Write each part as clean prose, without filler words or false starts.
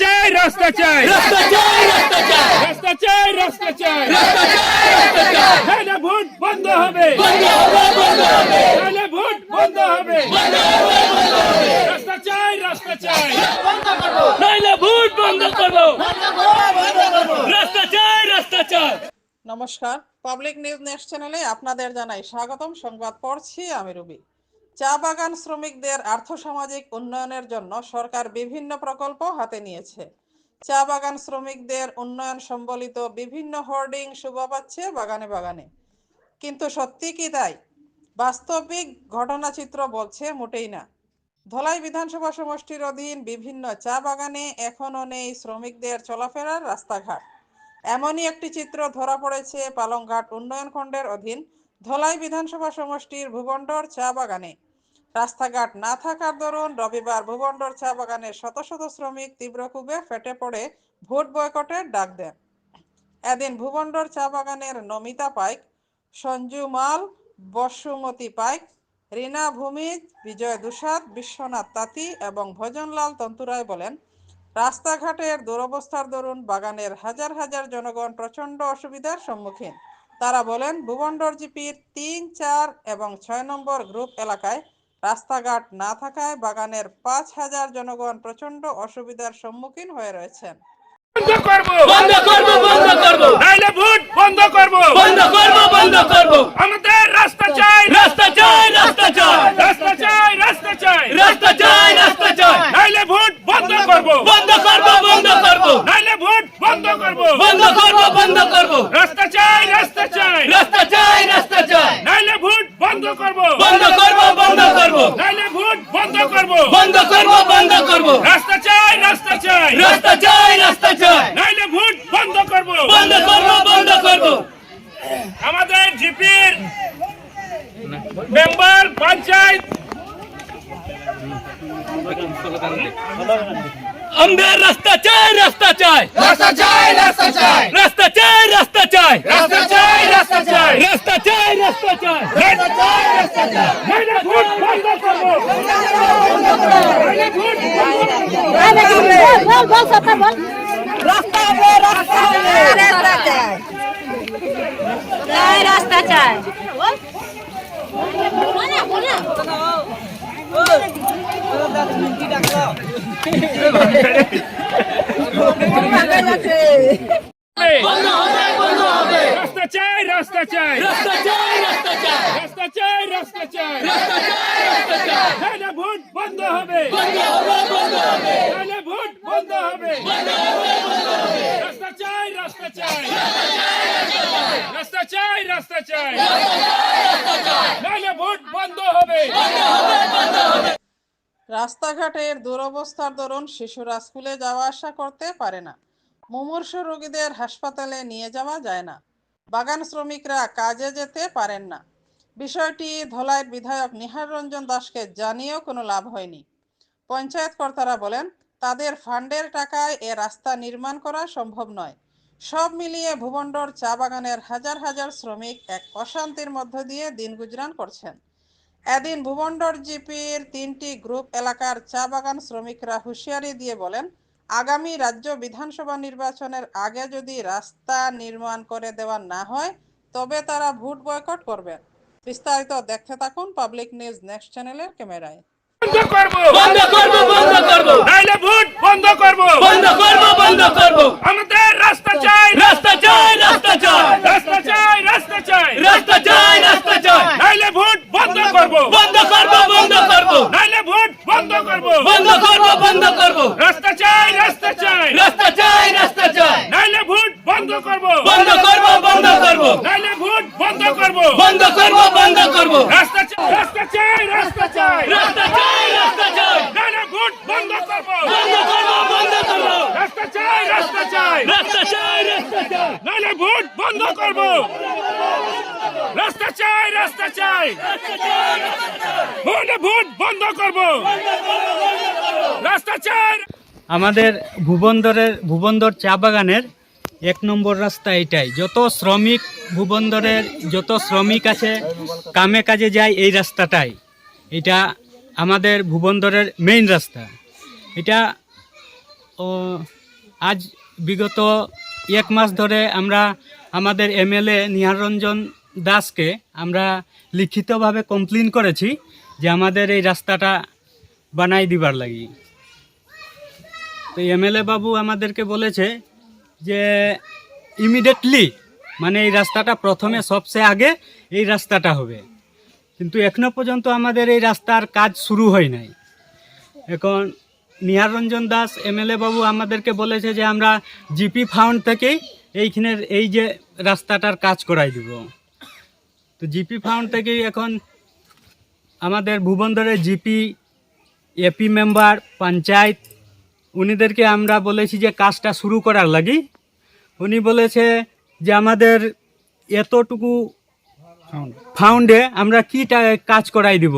চাই, রাস্তা চাই, রাস্তা চাই, রাস্তা চাই, রাস্তা চাই, রাস্তা চাই, রাস্তা চাই, রাস্তা চাই। নাহলে ভোট বন্ধ হবে, বন্ধ হবে, বন্ধ হবে, নাহলে ভোট বন্ধ হবে, বন্ধ হবে, বন্ধ হবে। রাস্তা চাই, রাস্তা চাই, নাইলে ভোট বন্ধ করব, রাস্তা চাই, রাস্তা চাই। নমস্কার, পাবলিক নিউজ নেক্সট চ্যানেলে আপনাদের জানাই স্বাগতম। সংবাদ পড়ছি আমি রুবি। চা বাগান শ্রমিকদের আর্থসামাজিক উন্নয়নের জন্য সরকার বিভিন্ন প্রকল্প হাতে নিয়েছে। চা বাগান শ্রমিকদের উন্নয়ন সম্বলিত বিভিন্ন হোর্ডিং শোভা পাচ্ছে বাগানে বাগানে। কিন্তু সত্যি কি তাই? বাস্তবিক ঘটনাচিত্র বলছে মোটেই না। ধলাই বিধানসভা সমষ্টির অধীন বিভিন্ন চা বাগানে এখনও নেই শ্রমিকদের চলাফেরার রাস্তাঘাট। এমনই একটি চিত্র ধরা পড়েছে পালংঘাট উন্নয়ন খণ্ডের অধীন ধলাই বিধানসভা সমষ্টির ভুবন্ডর চা বাগানে। রাস্তাঘাট না থাকার দরুন রবিবার ভুবন্ডর চা বাগানের শত শত শ্রমিক তীব্র ক্ষোভে ফেটে পড়ে ভোট বয়কটের ডাক দেন। এদিন ভুবন্ডর চা বাগানের নমিতা পাইক, সঞ্জু মাল, বসুমতী পাইক, রীনা ভূমিজ, বিজয় দুসাদ, বিশ্বনাথ তাঁতি এবং ভজনলাল তন্তুরায় বলেন, রাস্তাঘাটের দুরবস্থার দরুন বাগানের হাজার হাজার জনগণ প্রচণ্ড অসুবিধার সম্মুখীন। তারা বলেন, ভুবন্ডর জিপির ৩, ৪ এবং ৬ নম্বর গ্রুপ এলাকায় রাস্তাঘাট না থাকায় বাগানের ৫,০০০ জনগণ প্রচণ্ড অসুবিধার সম্মুখীন হয়ে রয়েছেন। বন্ধ করব, বন্ধ করব, বন্ধ করব, নাহলে ভোট বন্ধ করব, বন্ধ করব, বন্ধ করব। আমাদের রাস্তা চাই, রাস্তা চাই, রাস্তা চাই, রাস্তা চাই, রাস্তা চাই, রাস্তা চাই, রাস্তা চাই। নাহলে ভোট বন্ধ করব, বন্ধ করব, বন্ধ করব, নাহলে ভোট বন্ধ করব, বন্ধ করব, বন্ধ করব। রাস্তা চাই, রাস্তা চাই, রাস্তা চাই, রাস্তা চাই, নাহলে ভোট বন্ধ করব, বন্ধ করব, বন্ধ করব, নাহলে ভোট বন্ধ করব, বন্ধ করব, বন্ধ করব। রাস্তা চাই, রাস্তা চাই, রাস্তা চাই, রাস্তা চাই, নাহলে ভোট বন্ধ করব, বন্ধ করব, বন্ধ করব। আমাদের জিপির মেম্বার পঞ্চায়েত আমাদের রাস্তা চাই, রাস্তা চাই, রাস্তা চাই, রাস্তা চাই, রাস্তা চাই, রাস্তা চাই, রাস্তা চাই, রাস্তা চাই, রাস্তা চাই, রাস্তা চাই। রাস্তা চাই, রাস্তা চাই, নাহলে ভোট বন্ধ করব, নাহলে ভোট রাস্তা চাই। বন্ধ হবে, বন্ধ হবে। রাস্তা চাই, রাস্তা চাই, রাস্তা চাই, রাস্তা চাই, রাস্তা চাই, রাস্তা চাই, রাস্তা চাই, রাস্তা চাই। নাহলে ভোট বন্ধ হবে, বন্ধ হবে, বন্ধ হবে, নাহলে ভোট বন্ধ হবে, বন্ধ হবে, বন্ধ হবে। রাস্তা চাই, রাস্তা চাই, রাস্তা চাই, রাস্তা চাই, নাহলে ভোট বন্ধ হবে। রাস্তাঘাটের দুরবস্থার দরুন শিশুরা স্কুলে যাওয়া আসা করতে পারে না। মুমূর্ষু রোগীদের হাসপাতালে নিয়ে যাওয়া যায় না। বাগান শ্রমিকরা কাজে যেতে পারেন না। বিষয়টি ধলাইয়ের বিধায়ক নিহার রঞ্জন দাসকে জানিয়েও কোনো লাভ হয়নি। পঞ্চায়েত কর্তারা বলেন, তাদের ফান্ডের টাকায় এ রাস্তা নির্মাণ করা সম্ভব নয়। সব মিলিয়ে ভুবন্ডর চা বাগানের হাজার হাজার শ্রমিক এক অশান্তির মধ্য দিয়ে দিন গুজরান করছেন। এদিন ভুবন্ডর জিপির 3টি গ্রুপ এলাকার চা বাগান শ্রমিকরা হুঁশিয়ারি দিয়ে বলেন, আগামী রাজ্য বিধানসভা নির্বাচনের আগে যদি রাস্তা নির্মাণ করে দেওয়া না হয় তবে তারা ভোট বয়কট করবেন। বিস্তারিত দেখতে থাকুন পাবলিক নিউজ নেক্সট চ্যানেলের ক্যামেরায়। বন্ধ করব, বন্ধ করব, বন্ধ করব, নাহলে ভোট বন্ধ করব, বন্ধ করব, বন্ধ করব। আমাদের রাস্তা চাই, রাস্তা চাই, রাস্তা চাই, রাস্তা চাই, রাস্তা চাই, রাস্তা চাই, রাস্তা চাই। নাহলে ভোট বন্ধ করব, বন্ধ করব, বন্ধ করব, নাহলে ভোট বন্ধ করব, বন্ধ করব, বন্ধ করব। রাস্তা চাই, রাস্তা চাই, রাস্তা চাই, রাস্তা চাই, নাহলে ভোট বন্ধ করব, বন্ধ করব, বন্ধ করব, নাহলে ভোট বন্ধ করব, বন্ধ করব, বন্ধ করব। রাস্তা চাই, রাস্তা চাই, রাস্তা চাই, রাস্তা চাই, রাস্তা চাই, নাহলে ভোট বন্ধ করব, বন্ধ করব, বন্ধ করব। রাস্তা চাই, রাস্তা চাই, রাস্তা চাই, রাস্তা চাই, নাহলে ভোট বন্ধ করব, রাস্তা চাই, রাস্তা চাই, নাহলে ভোট বন্ধ করব, রাস্তা চাই। আমাদের ভুবন্দর চা বাগানের 1 নম্বর রাস্তা এটাই। যত শ্রমিক আছে কামে কাজে যায় এই রাস্তাটাই। এটা আমাদের ভুবন্দরের মেইন রাস্তা। এটা আজ বিগত 1 মাস ধরে আমরা আমাদের এমএলএ নিহাররঞ্জন দাসকে আমরা লিখিতভাবে কমপ্লেন করেছি যে আমাদের এই রাস্তাটা বানাই দিবার লাগি। তো এমএলএ বাবু আমাদেরকে বলেছে যে ইমিডিয়েটলি মানে এই রাস্তাটা প্রথমে সবচেয়ে আগে এই রাস্তাটা হবে, কিন্তু এখনো পর্যন্ত আমাদের এই রাস্তার কাজ শুরু হয় নাই। এখন নিহাররঞ্জন দাস এমএলএ বাবু আমাদেরকে বলেছে যে আমরা জিপি ফান্ড থেকেই এইখানের এই যে রাস্তাটার কাজ করাই দিব। তো জিপি ফান্ড থেকেই এখন আমাদের ভুবনদরের জিপি, এপি মেম্বার, পঞ্চায়েত উনিদেরকে আমরা বলেছি যে কাজটা শুরু করার লাগি। উনি বলেছে যে আমাদের এতটুকু ফাউন্ডে আমরা কি কাজ করাই দিব।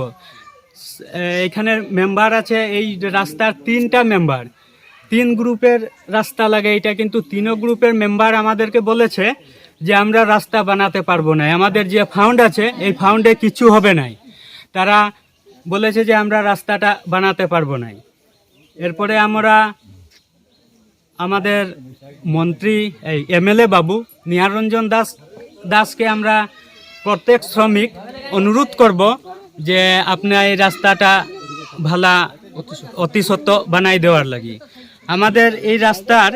এখানে মেম্বার আছে এই রাস্তার 3টা মেম্বার, 3 গ্রুপের রাস্তা লাগে এটা, কিন্তু 3 গ্রুপের মেম্বার আমাদেরকে বলেছে যে আমরা রাস্তা বানাতে পারবো না, আমাদের যে ফাউন্ড আছে এই ফাউন্ডে কিছু হবে নাই। তারা বলেছে যে আমরা রাস্তাটা বানাতে পারবো না। এরপরে আমরা আমাদের মন্ত্রী এই এমএলএ বাবু নিহাররঞ্জন দাসকে আমরা প্রত্যেক শ্রমিক অনুরোধ করব যে আপনি এই রাস্তাটা ভালা অতি সত্ত্ব বানাই দেওয়ার লাগি। আমাদের এই রাস্তার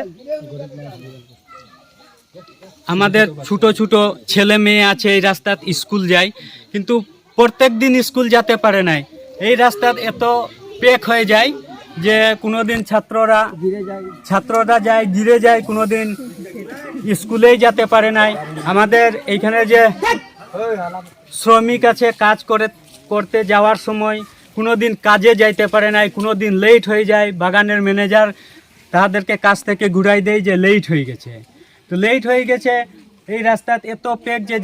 আমাদের ছোট ছোট ছেলে মেয়ে আছে, এই রাস্তাত স্কুল যায়, কিন্তু প্রত্যেক দিন স্কুল যেতে পারে নাই। এই রাস্তাত এত প্যাক হয়ে যায় যে কোনোদিন ছাত্ররা যায় গিরে যায়, কোনোদিন স্কুলেই যেতে পারে নাই। আমাদের এইখানে যে শ্রমিক আছে কাজ করতে যাওয়ার সময় কোনোদিন কাজে যাইতে পারে নাই, কোনোদিন লেট হয়ে যায়। বাগানের ম্যানেজার তাদেরকে কাজ থেকে ঘুরাই দেয় যে লেট হয়ে গেছে। তো লেট হয়ে গেছে, এই রাস্তাত এত প্যাক যে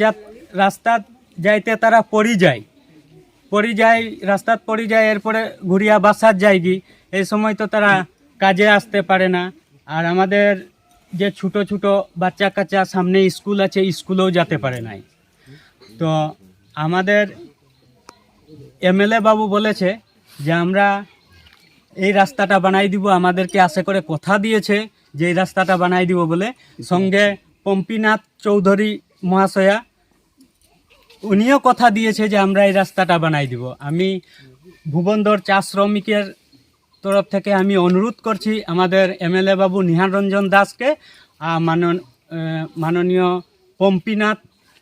রাস্তাত যাইতে তারা পড়ি যায়, রাস্তাত পড়ি যায়, এরপরে ঘুরিয়া বাসার যায় কি, এই সময় তো তারা কাজে আসতে পারে না। আর আমাদের যে ছোট ছোট বাচ্চা কাচ্চা সামনে স্কুল আছে, স্কুলেও যেতে পারে নাই। তো আমাদের এমএলএ বাবু বলেছে যে আমরা এই রাস্তাটা বানাই দিব, আমাদেরকে আশা করে কথা দিয়েছে যে এই রাস্তাটা বানাই দিব বলে। সঙ্গে পম্পীনাথ চৌধুরী মহাশয়া উনিও কথা দিয়েছে যে আমরা এই রাস্তাটা বানাই দিব। আমি ভুবনদর চা শ্রমিকের তরফ থেকে আমি অনুরোধ করছি আমাদের এমএলএ বাবু নিহাররঞ্জন দাসকে, মাননীয় পম্পীনাথ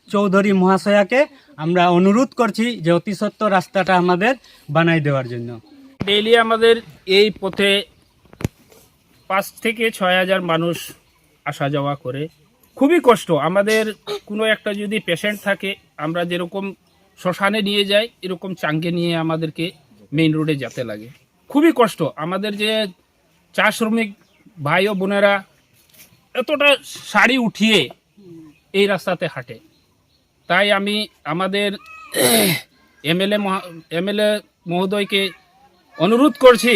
চৌধুরী মহাশয়াকে আমরা অনুরোধ করছি যে অতি সত্ত্বর রাস্তাটা আমাদের বানাই দেওয়ার জন্য। ডেইলি আমাদের এই পথে 5 থেকে 6 হাজার মানুষ আসা যাওয়া করে। খুবই কষ্ট আমাদের। কোনো একটা যদি পেশেন্ট থাকে, আমরা যেরকম শ্মশানে নিয়ে যাই এরকম চাঙ্গে নিয়ে আমাদেরকে মেইন রোডে যেতে লাগে। খুবই কষ্ট আমাদের। যে চা শ্রমিক ভাই ও বোনেরা এতটা শাড়ি উঠিয়ে এই রাস্তাতে হাঁটে। তাই আমি আমাদের এমএলএ মহোদয়কে অনুরোধ করছি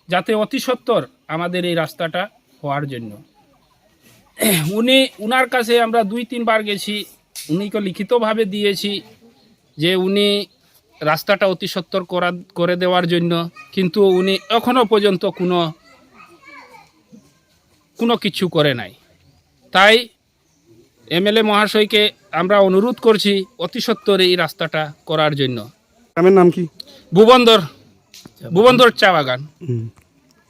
যাতে অতি সত্বর আমাদের এই রাস্তাটা হওয়ার জন্য। উনার কাছে আমরা 2-3 বার গেছি, উনিকে লিখিতভাবে দিয়েছি যে উনি রাস্তাটা অতি সত্বর করে দেওয়ার জন্য, কিন্তু উনি এখনো পর্যন্ত কোনো কিছু করে নাই। তাই এমএলএ মহাশয়কে আমরা অনুরোধ করছি অতি সত্বর এই রাস্তাটা করার জন্য। গ্রামের নাম কি? ভুবনদর চা বাগান।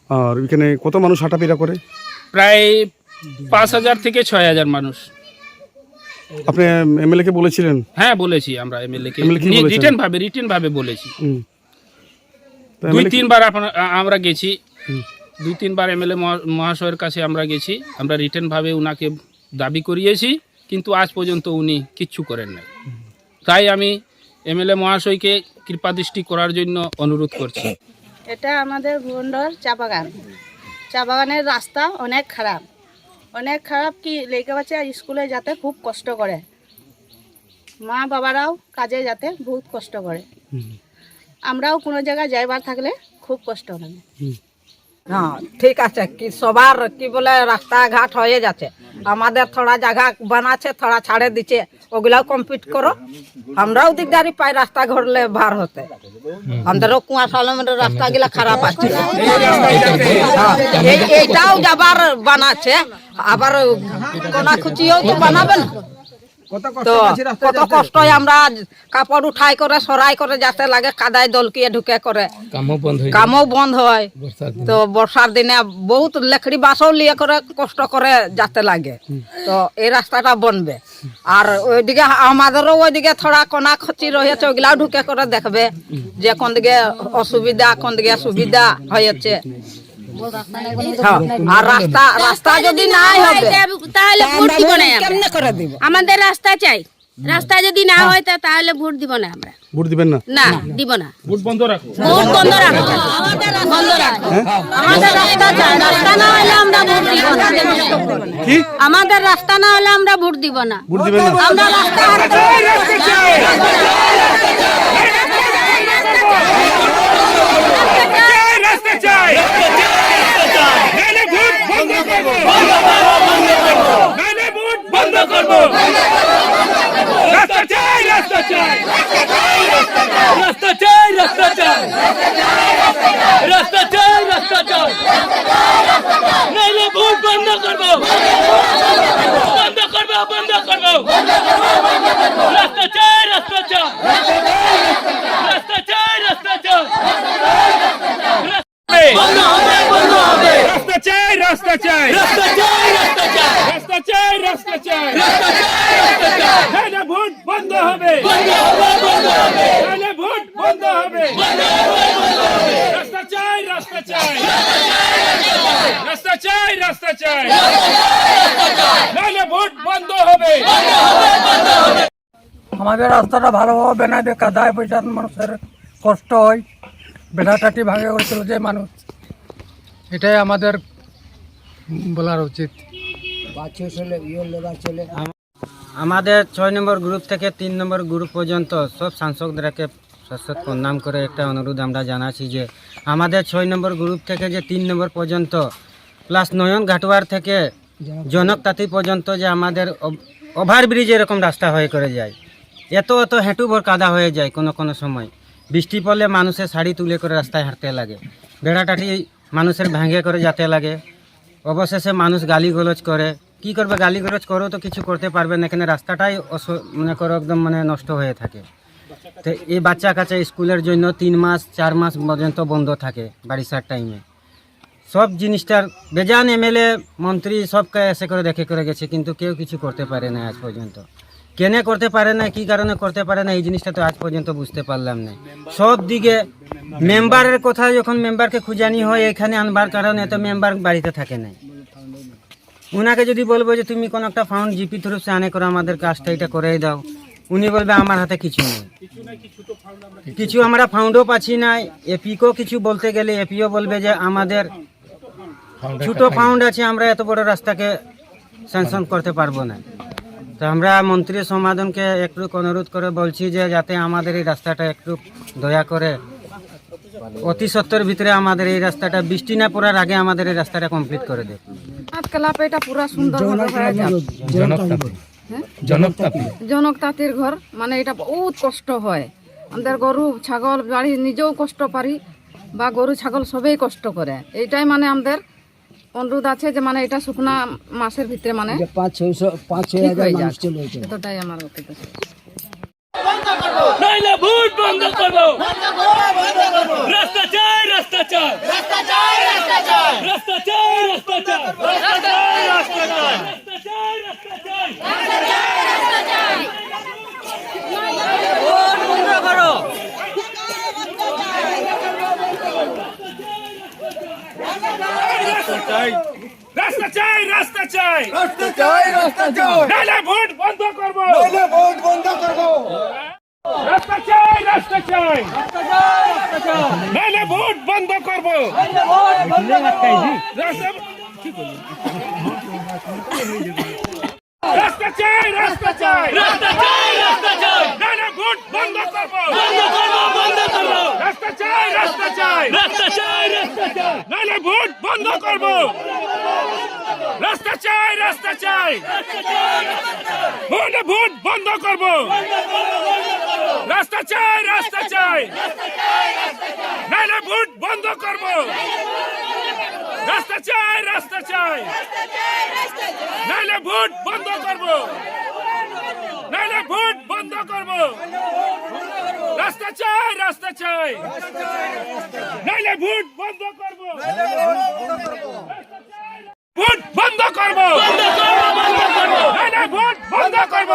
আর এখানে কত মানুষ হাঁটাফেরা করে? প্রায় 5,000 থেকে 6,000 মানুষ। আপনি এমএলএ কে বলেছিলেন? হ্যাঁ বলেছি, আমরা এমএলএ কে MLA কি বলেছেন? রিটেন ভাবে বলেছি। তো MLA 2-3 বার আমরা গেছি, 2-3 বার এমএলএ মহাশয়ের কাছে আমরা গেছি, আমরা রিটেন ভাবে উনাকে দাবি করিয়েছি, কিন্তু আজ পর্যন্ত উনি কিচ্ছু করেন নাই। তাই আমি এমএলএ মহাশয়কে কৃপাদৃষ্টি করার জন্য অনুরোধ করছি। এটা আমাদের ভুবনদর চা বাগানের রাস্তা অনেক খারাপ কি লেখা বাচ্চা স্কুলে যেতে খুব কষ্ট করে, মা বাবারাও কাজে যেতে বহুত কষ্ট করে, আমরাও কোনো জায়গায় যাইবার থাকলে খুব কষ্ট লাগে। হ্যাঁ ঠিক আছে, কি সবার কি বলে রাস্তাঘাট হয়ে যাচ্ছে, আমাদের থোড়া জায়গা বানাচ্ছে, থোড়া ছাড়ে দিচ্ছে, ওগুলাও কমপ্লিট করো। আমরাও দিকদারি পাই রাস্তা ঘরলে ভার হতে, আমাদেরও কুয়া সালমের রাস্তাগুলা খারাপ আছে। এইটাও যাবার বানাচ্ছে, আবার কোনাখুচিও তো বানাবে না। তো কত কষ্ট আমরা কাপড় উঠাই করে সরাই করে যাতে লাগে, কাদায় দলকিয়ে ঢুকে করে কামও বন্ধ হয়। তো বর্ষার দিনে বহুত লেখড়ি বাসও লিয়ে করে কষ্ট করে যাতে লাগে। তো এই রাস্তাটা বনবে। আর ওইদিকে আমাদেরও ওইদিকে থোড়া কোনা খচি রয়েছে, ওইগুলাও ঢুকে করে দেখবে যে কোন দিকে অসুবিধা কোন দিকে সুবিধা হয়েছে। আর রাস্তা রাস্তা যদি নাই হবে তাহলে ভোট দিব না আমরা। কেমনে করে দিব? আমাদের রাস্তা চাই, রাস্তা যদি না হয় তাহলে ভোট দিব না আমরা। ভোট দিবেন না? না দিব না, ভোট বন্ধ রাখো। ভোট বন্ধ রাখো, বন্ধ রাখো। আমাদের রাস্তা চাই, রাস্তা না হলে আমরা ভোট দিব না। কি আমাদের রাস্তা না হলে আমরা ভোট দিব না। ভোট দিবেন না? আমরা রাস্তা রাস্তা চাই, নাহলে ভোট বন্ধ করবো, নাহলে ভোট বন্ধ করবো। রাস্তা চাই, রাস্তা চাই, রাস্তা চাই, রাস্তা চাই, রাস্তা চাই, রাস্তা চাই, নাইলে ভোট বন্ধ করবো, বন্ধ করবো, বন্ধ করবো। রাস্তা চাই, রাস্তা চাই, রাস্তা চাই, রাস্তা চাই, বন্ধ হবে, বন্ধ হবে। রাস্তা চাই, রাস্তা চাই, রাস্তা চাই, রাস্তা চাই, রাস্তা চাই, রাস্তা চাই, রাস্তা চাই, রাস্তা চাই, নাহলে ভোট বন্ধ হবে, বন্ধ হবে, বন্ধ হবে, নাহলে ভোট বন্ধ হবে। বন্ধ হবে, বন্ধ হবে। রাস্তা চাই, রাস্তা চাই, রাস্তা চাই, রাস্তা চাই, নাহলে ভোট বন্ধ হবে। আমাদের রাস্তাটা ভালোভাবে বানাইবে, কাদায় পয়সার মানুষের কষ্ট হয়, বেড়াটাটি ভাঙে করে চলে যায় মানুষ, এটাই আমাদের বলার উচিত। আমাদের 6 নম্বর গ্রুপ থেকে 3 নম্বর গ্রুপ পর্যন্ত সব সাংসদদেরকে সশস্ত্র প্রণাম করে একটা অনুরোধ আমরা জানাচ্ছি যে আমাদের 6 নম্বর গ্রুপ থেকে যে 3 নম্বর পর্যন্ত প্লাস নয়ন ঘাটুয়ার থেকে জনকতাঁতি পর্যন্ত যে আমাদের ওভারব্রিজ এরকম রাস্তা হয়ে করে যায়, এত হেঁটু ভর কাদা হয়ে যায়। কোনো কোনো সময় বৃষ্টি পড়লে মানুষের শাড়ি তুলে করে রাস্তায় হাঁটতে লাগে, বেড়াটাটি মানুষের ভাঙে করে যেতে লাগে। অবশেষে মানুষ গালিগোলজ করে, কি করবে, গালিগোলজ করেও তো কিছু করতে পারবে না, এখানে রাস্তাটাই মনে করো একদম নষ্ট হয়ে থাকে। তো এই বাচ্চা কাচ্চা স্কুলের জন্য 3 মাস 4 মাস পর্যন্ত বন্ধ থাকে বারিশার টাইমে। সব জিনিসটার বেজান এমএলএ মন্ত্রী সবকে এসে করে দেখে করে গেছে, কিন্তু কেউ কিছু করতে পারে না আজ পর্যন্ত। কেন করতে পারে না, কি কারণে করতে পারে না, এই জিনিসটা তো আজ পর্যন্ত বুঝতে পারলাম না। সব দিকে মেম্বারের কথা, যখন মেম্বারকে খুঁজানি হয় এখানে আনবার কারণে, তো মেম্বার বাড়িতে থাকে না। উনাকে যদি বলবো যে তুমি কোনো একটা ফাউন্ড জিপি থ্রুপ সে আনে করে আমাদের কাজটা এটা করে দাও, উনি বলবে আমার হাতে কিছু নেই, কিছু আমরা ফাউন্ডও পাচ্ছি না। এপিকেও কিছু বলতে গেলে এপিও বলবে যে আমাদের ছোট ফাউন্ড আছে, আমরা এত বড় রাস্তাকে স্যাংশন করতে পারবো না। তো আমরা মন্ত্রী সমাধানকে একটু অনুরোধ করে বলছি যে যাতে আমাদের এই রাস্তাটা একটু দয়া করে অতি সত্তর ভিতরে আমাদের এই রাস্তাটা বৃষ্টি না পড়ার আগে আমাদের এই রাস্তাটা কমপ্লিট করে দেয়। আজকাল এটা পুরো সুন্দর হয়ে যায়। জনকতাঁতির ঘর মানে এটা বহুত কষ্ট হয়। আমাদের গরু ছাগল বাড়ি নিজেও কষ্ট পারি, বা গরু ছাগল সবেই কষ্ট করে। এইটাই মানে আমাদের অনুরোধ আছে যে মানে এটা শুকনা মাসের ভিতরে মানে 5-6 হয়ে যায়। এতটাই আমার অভিজ্ঞতা। নাইলে ভোট বন্ধ করবো, রাস্তা চাই, রাস্তা চাই, রাস্তা চাই, রাস্তা চাই, রাস্তা চাই, রাস্তা চাই, রাস্তা চাই, রাস্তা চাই, রাস্তা চাই, রাস্তা চাই, রাস্তা চাই, রাস্তা চাই। ভোট বন্ধ করো। রাস্তা চাই, রাস্তা চাই, রাস্তা চাই, রাস্তা চাই, নাহলে ভোট বন্ধ করবো, নইলে ভোট বন্ধ করবো। রাস্তা চাই, রাস্তা চাই, নাহলে ভোট বন্ধ করবো। রাস্তা চাই, রাস্তা চাই, রাস্তা চাই, রাস্তা চাই, নাহলে ভোট বন্ধ করবো, বন্ধ করবো, বন্ধ করবো। রাস্তা চাই, রাস্তা চাই, রাস্তা চাই, রাস্তা চাই, নাহলে ভোট বন্ধ করবো। রাস্তা চাই, চাই, রাস্তা চাই, ভোটে ভোট বন্ধ করব, রাস্তা চাই, রাস্তা চাই, নাইলে ভোট বন্ধ করব, রাস্তা চাই, রাস্তা চাই, নাইলে ভোট বন্ধ করব, নাইলে ভোট বন্ধ করব, রাস্তা চাই, রাস্তা চাই, নাইলে ভোট বন্ধ করব, ভোট বন্ধ করব, নাইলে ভোট বন্ধ করব,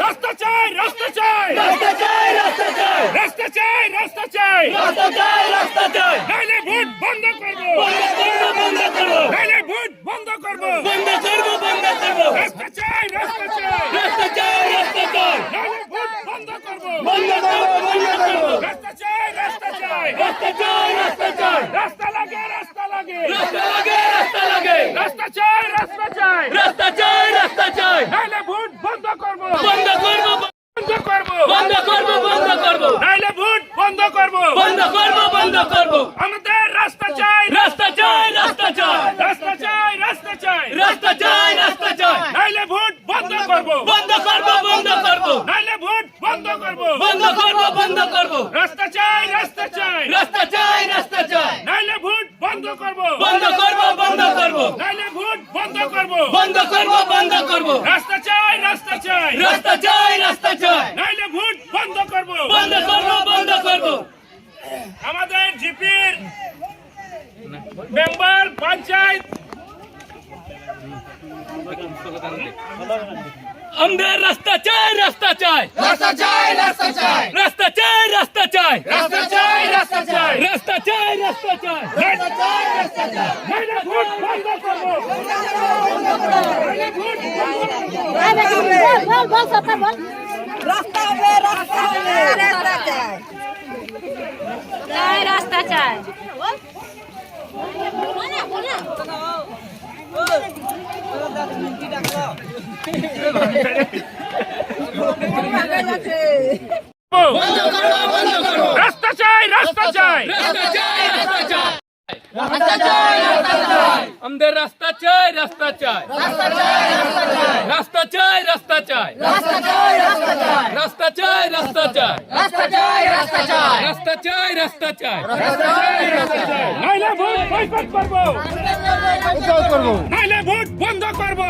রাস্তা চাই, রাস্তা চাই, রাস্তা চাই, রাস্তা চাই, নাইলে ভোট বন্ধ করব, নাইলে ভোট বন্ধ করব, রাস্তা চাই, রাস্তা চাই, নাইলে ভোট বন্ধ করব, রাস্তা চাই, রাস্তা চাই, রাস্তা লাগে, রাস্তা লাগে, রাস্তা চাই, রাস্তা চাই, নাইলে ভোট বন্ধ করব, বন্ধ করব, নাইলে ভোট বন্ধ করব, আমাদের রাস্তা চাই, রাস্তা চাই, নাইলে ভোট বন্ধ করব, নাইলে ভোট বন্ধ করব, রাস্তা চাই, রাস্তা চাই, নাইলে ভোট বন্ধ করব, নাইলে ভোট বন্ধ করব, রাস্তা চাই, রাস্তা চাই, নাইলে ভোট বন্ধ করব, আমাদের জিপির মেম্বার পঞ্চায়েত আমাদের রাস্তা চাই, রাস্তা চাই, রাস্তা চাই, রাস্তা চাই, রাস্তা চাই, রাস্তা চাই, রাস্তা চাই, রাস্তা চাই, রাস্তা চাই, রাস্তা চাই, রাস্তা চাই, রাস্তা চাই, নাইলে ভোট বন্ধ করব, নাইলে ভোট বন্ধ করব, বল সরকার বল রাস্তা হবে, রাস্তা হবে, রাস্তা চাই। চাই রাস্তা চাই রাস্তা চাই, রাস্তা চাই, আমাদের রাস্তা চাই, রাস্তা চাই, রাস্তা চাই, রাস্তা চাই, রাস্তা চাই, রাস্তা চাই, রাস্তা চাই, রাস্তা চাই, নাইলে ভোট বয়কট করব, নাইলে ভোট বন্ধ করব।